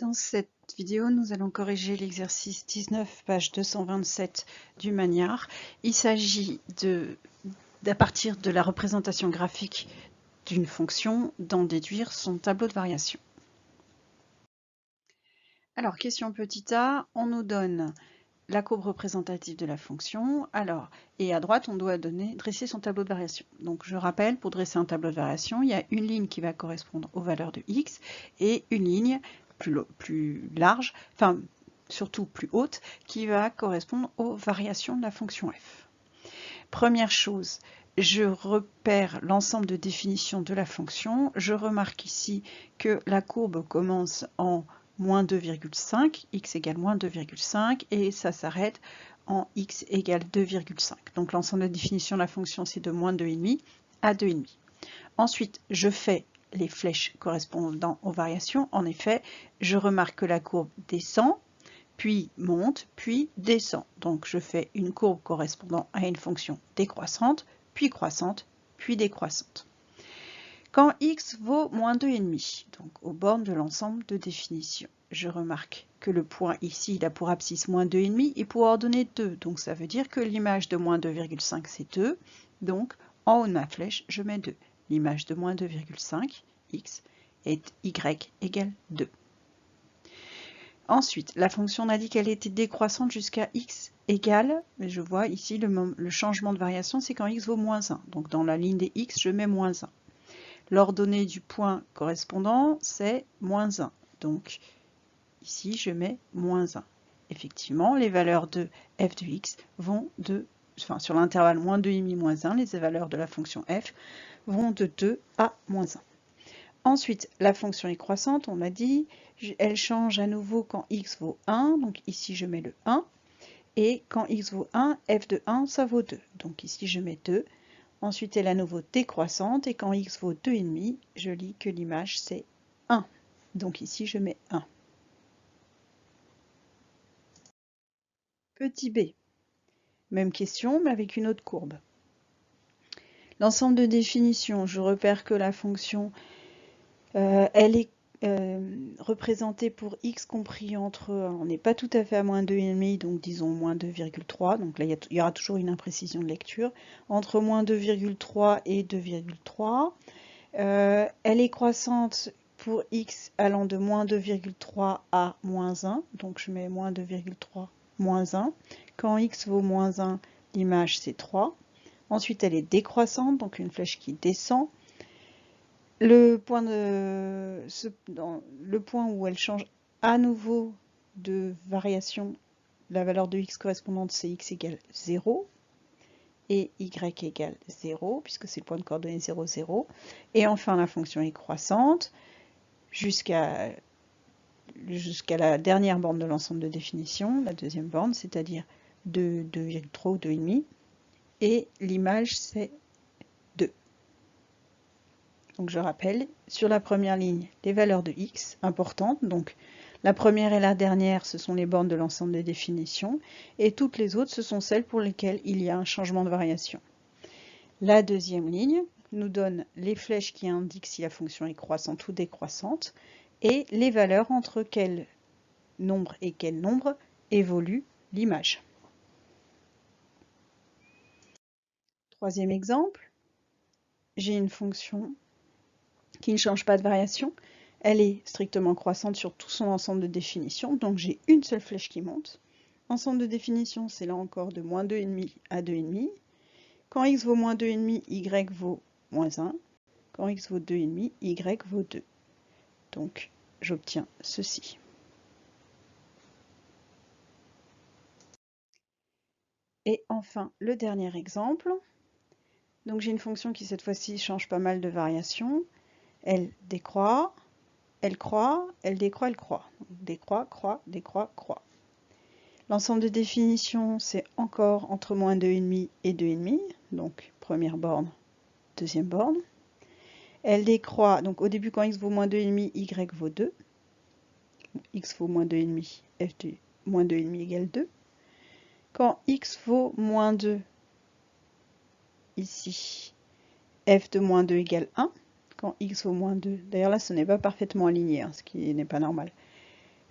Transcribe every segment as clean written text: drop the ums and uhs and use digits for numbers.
Dans cette vidéo, nous allons corriger l'exercice 19, page 227 du Magnard. Il s'agit à partir de la représentation graphique d'une fonction, d'en déduire son tableau de variation. Alors, question petit a, on nous donne la courbe représentative de la fonction. Alors, et à droite, on doit dresser son tableau de variation. Donc, je rappelle, pour dresser un tableau de variation, il y a une ligne qui va correspondre aux valeurs de x et une ligne plus large, enfin surtout plus haute, qui va correspondre aux variations de la fonction f. Première chose, je repère l'ensemble de définitions de la fonction. Je remarque ici que la courbe commence en moins 2,5, x égale moins 2,5, et ça s'arrête en x égale 2,5. Donc l'ensemble de définition de la fonction, c'est de moins 2,5 à 2,5. Ensuite, je fais les flèches correspondant aux variations. En effet, je remarque que la courbe descend, puis monte, puis descend. Donc je fais une courbe correspondant à une fonction décroissante, puis croissante, puis décroissante. Quand x vaut moins 2,5, donc aux bornes de l'ensemble de définition, je remarque que le point ici, il a pour abscisse moins 2,5 et pour ordonnée 2. Donc ça veut dire que l'image de moins 2,5, c'est 2. Donc en haut de ma flèche, je mets 2. L'image de moins 2,5, x, est y égale 2. Ensuite, la fonction a dit qu'elle était décroissante jusqu'à x égale, mais je vois ici le changement de variation, c'est quand x vaut moins 1. Donc dans la ligne des x, je mets moins 1. L'ordonnée du point correspondant, c'est moins 1. Donc ici, je mets moins 1. Effectivement, les valeurs de f de x vont sur l'intervalle moins 2,5 moins 1, les valeurs de la fonction f vont de 2 à moins 1. Ensuite, la fonction est croissante, on l'a dit, elle change à nouveau quand x vaut 1, donc ici je mets le 1, et quand x vaut 1, f de 1, ça vaut 2, donc ici je mets 2. Ensuite, elle est à nouveau décroissante, et quand x vaut 2,5, je lis que l'image c'est 1, donc ici je mets 1. Petit b, même question, mais avec une autre courbe. L'ensemble de définitions, je repère que la fonction, elle est représentée pour x compris entre, on n'est pas tout à fait à moins 2,5, donc disons moins 2,3, donc là il y aura toujours une imprécision de lecture, entre moins 2,3 et 2,3. Elle est croissante pour x allant de moins 2,3 à moins 1, donc je mets moins 2,3 moins 1. Quand x vaut moins 1, l'image c'est 3. Ensuite, elle est décroissante, donc une flèche qui descend. Le point où elle change à nouveau de variation, la valeur de x correspondante, c'est x égale 0 et y égale 0, puisque c'est le point de coordonnée 0, 0. Et enfin, la fonction est croissante jusqu'à la dernière borne de l'ensemble de définition, la deuxième borne, c'est-à-dire de 2,3 ou 2,5. Et l'image, c'est 2. Donc je rappelle, sur la première ligne, les valeurs de x importantes. Donc la première et la dernière, ce sont les bornes de l'ensemble des définitions. Et toutes les autres, ce sont celles pour lesquelles il y a un changement de variation. La deuxième ligne nous donne les flèches qui indiquent si la fonction est croissante ou décroissante. Et les valeurs entre quel nombre et quel nombre évolue l'image. Troisième exemple, j'ai une fonction qui ne change pas de variation. Elle est strictement croissante sur tout son ensemble de définitions, donc j'ai une seule flèche qui monte. Ensemble de définition, c'est là encore de moins 2,5 à 2,5. Quand x vaut moins 2,5, y vaut moins 1. Quand x vaut 2,5, y vaut 2. Donc j'obtiens ceci. Et enfin, le dernier exemple. Donc j'ai une fonction qui cette fois-ci change pas mal de variations. Elle décroît, elle croît, elle décroît, elle croît. Décroît, croît, décroît, croît. L'ensemble de définitions, c'est encore entre moins 2,5 et 2,5. Donc première borne, deuxième borne. Elle décroît, donc au début quand x vaut moins 2,5, y vaut 2. X vaut moins 2,5, f de moins 2,5 égale 2. Quand x vaut moins 2, ici, f de moins 2 égale 1. Quand x vaut moins 2, d'ailleurs là ce n'est pas parfaitement aligné, hein, ce qui n'est pas normal.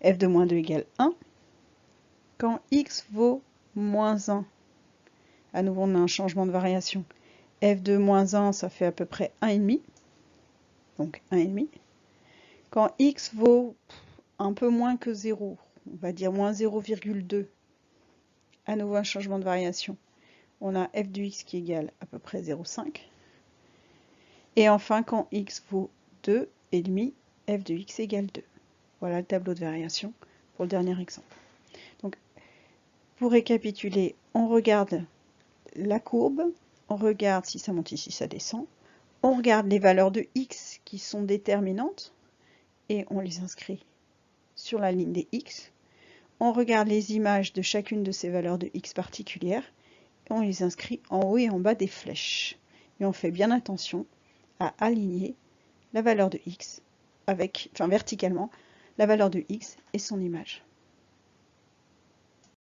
f de moins 2 égale 1. Quand x vaut moins 1, à nouveau on a un changement de variation. f de moins 1, ça fait à peu près 1,5. Donc 1,5. Quand x vaut un peu moins que 0, on va dire moins 0,2, à nouveau un changement de variation. On a f de x qui égale à peu près 0,5. Et enfin, quand x vaut 2,5, f de x égale 2. Voilà le tableau de variation pour le dernier exemple. Donc, pour récapituler, on regarde la courbe, on regarde si ça monte ici, ça descend, on regarde les valeurs de x qui sont déterminantes et on les inscrit sur la ligne des x. On regarde les images de chacune de ces valeurs de x particulières et on les inscrit en haut et en bas des flèches. Et on fait bien attention à aligner la valeur de x avec, verticalement, la valeur de x et son image.